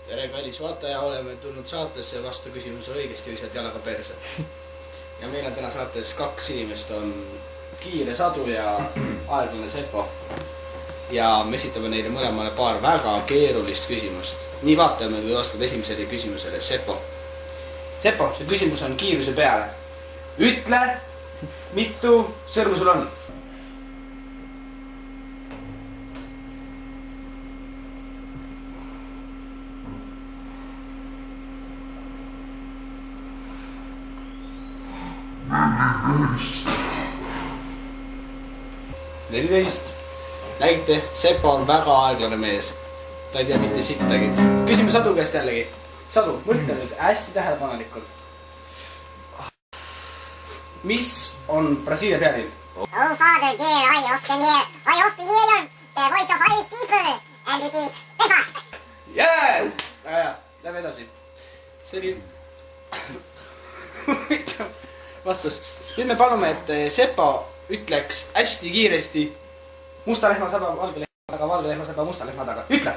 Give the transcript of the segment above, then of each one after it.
tere, kallis vaataja, oleme tulnud saatesse vastu küsimusele õigesti või sealt jalaga perse. Ja meil on täna saates kaks inimest, on Kiire Sadu ja Aeglane Sepo. Ja me esitame neile mõlemale paar väga keerulist küsimust. Nii vaatame, kui vastad esimesele küsimusele. Sepo, see küsimus on kiiruse peale. Ütle, mitu sõrmu sul on? Neliteist. Nägite, Sepo on väga aeglane mees. Ta ei tea mitte sittagi. Küsime Sadu käest jällegi. Sadu, mõtle nüüd hästi tähelepanelikult. Mis on Brasiilia pealinn? Oh father dear, I often hear the voice of Irish people and it is Belfast. Jää! Lähme edasi. See oli vastus. Nüüd me palume, et Sepo ütleks hästi kiiresti musta lehma saba valge lehma taga, valge lehma saba musta lehma taga. Ütle!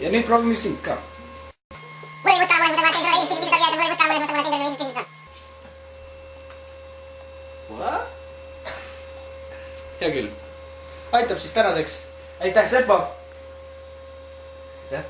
Ja nüüd proovime sind ka. Mul ei võta, ma teen sulle Eesti pidi teada, mul ei võta, ma teen sulle Eesti pidi. What? Hea küll. Aitab siis tänaseks. Aitäh, Sepo! Aitäh!